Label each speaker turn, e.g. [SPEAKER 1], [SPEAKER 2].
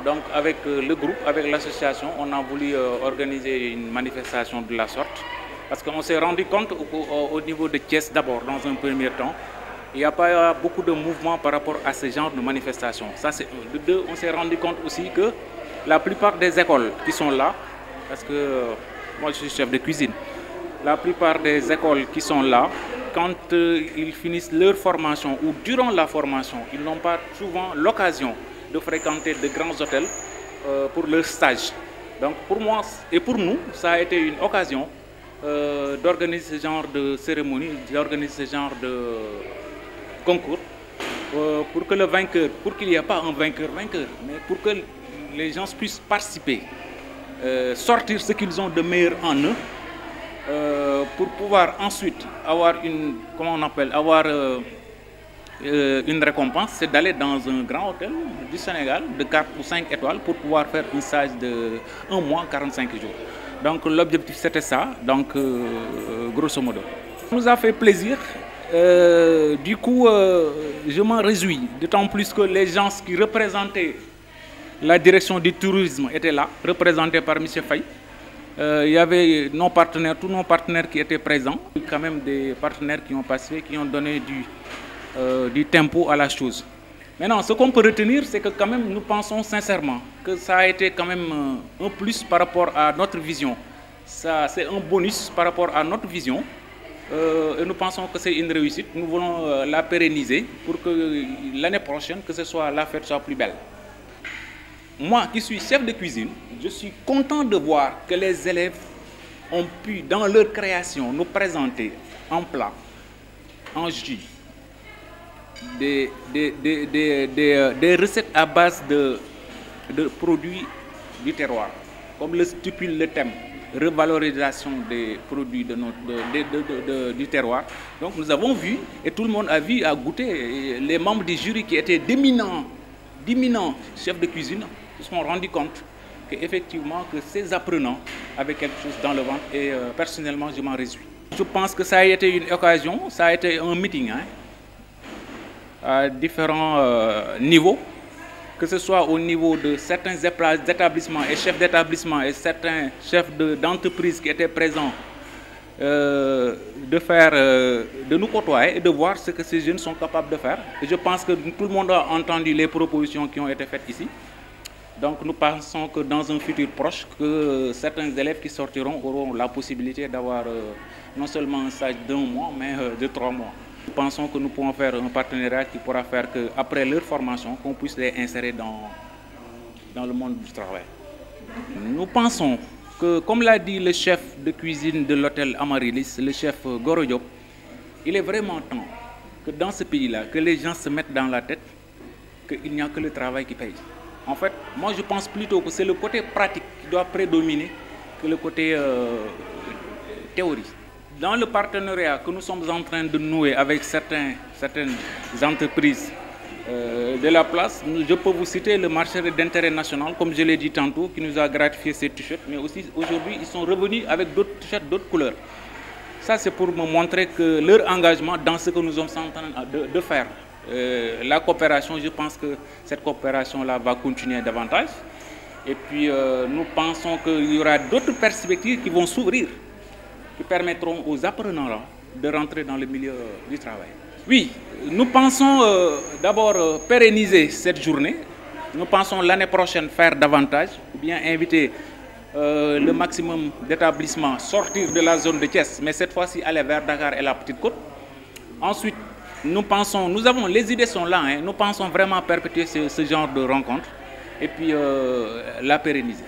[SPEAKER 1] Donc avec le groupe, avec l'association, on a voulu organiser une manifestation de la sorte parce qu'on s'est rendu compte au niveau de Thiès d'abord, dans un premier temps, il n'y a pas beaucoup de mouvements par rapport à ce genre de manifestation. Ça c'est un. De deux, on s'est rendu compte aussi que la plupart des écoles qui sont là, parce que moi je suis chef de cuisine, la plupart des écoles qui sont là, quand ils finissent leur formation ou durant la formation, ils n'ont pas souvent l'occasion de fréquenter de grands hôtels pour leur stage. Donc pour moi et pour nous, ça a été une occasion d'organiser ce genre de cérémonie, d'organiser ce genre de concours pour que le vainqueur, pour qu'il n'y ait pas un vainqueur, mais pour que les gens puissent participer, sortir ce qu'ils ont de meilleur en eux, pour pouvoir ensuite avoir une, comment on appelle, avoir une récompense, c'est d'aller dans un grand hôtel du Sénégal de 4 ou 5 étoiles pour pouvoir faire un stage de 1 mois, 45 jours. Donc l'objectif c'était ça, donc grosso modo. Ça nous a fait plaisir, du coup je m'en réjouis, d'autant plus que les gens qui représentaient la direction du tourisme étaient là, représentés par M. Faye. Il y avait nos partenaires, tous nos partenaires qui étaient présents, quand même des partenaires qui ont passé, qui ont donné du tempo à la chose. Maintenant, ce qu'on peut retenir, c'est que quand même nous pensons sincèrement que ça a été quand même un plus par rapport à notre vision. Ça, c'est un bonus par rapport à notre vision. Et nous pensons que c'est une réussite. Nous voulons la pérenniser pour que l'année prochaine, que ce soit la fête soit plus belle. Moi qui suis chef de cuisine, je suis content de voir que les élèves ont pu, dans leur création, nous présenter en plat, en jus, des recettes à base de produits du terroir, comme le stipule le thème, revalorisation des produits du terroir. Donc nous avons vu, et tout le monde a vu, a goûté, les membres du jury qui étaient d'éminents chefs de cuisine se sont rendus compte qu'effectivement que ces apprenants avaient quelque chose dans le ventre et personnellement je m'en réjouis. Je pense que ça a été une occasion, ça a été un meeting à différents niveaux, que ce soit au niveau de certains établissements et chefs d'établissement et certains chefs d'entreprise qui étaient présents, de nous côtoyer et de voir ce que ces jeunes sont capables de faire. Et je pense que tout le monde a entendu les propositions qui ont été faites ici. Donc nous pensons que dans un futur proche, que certains élèves qui sortiront auront la possibilité d'avoir non seulement un stage d'1 mois, mais de 3 mois. Nous pensons que nous pouvons faire un partenariat qui pourra faire qu'après leur formation, qu'on puisse les insérer dans le monde du travail. Nous pensons que, comme l'a dit le chef de cuisine de l'hôtel Amaryllis, le chef Goro Diop, il est vraiment temps que dans ce pays-là, que les gens se mettent dans la tête qu'il n'y a que le travail qui paye. En fait, moi je pense plutôt que c'est le côté pratique qui doit prédominer que le côté théorie. Dans le partenariat que nous sommes en train de nouer avec certaines entreprises de la place, je peux vous citer le marché d'intérêt national, comme je l'ai dit tantôt, qui nous a gratifié ces t-shirts, mais aussi aujourd'hui ils sont revenus avec d'autres t-shirts d'autres couleurs. Ça c'est pour me montrer que leur engagement dans ce que nous sommes en train de faire. La coopération, je pense que cette coopération-là va continuer davantage. Et puis nous pensons qu'il y aura d'autres perspectives qui vont s'ouvrir, qui permettront aux apprenants de rentrer dans le milieu du travail. Oui, nous pensons d'abord pérenniser cette journée. Nous pensons l'année prochaine faire davantage, ou bien inviter le maximum d'établissements, sortir de la zone de Thiès, mais cette fois-ci aller vers Dakar et la Petite Côte. Ensuite, nous pensons, les idées sont là, nous pensons vraiment perpétuer ce genre de rencontre et puis la pérenniser.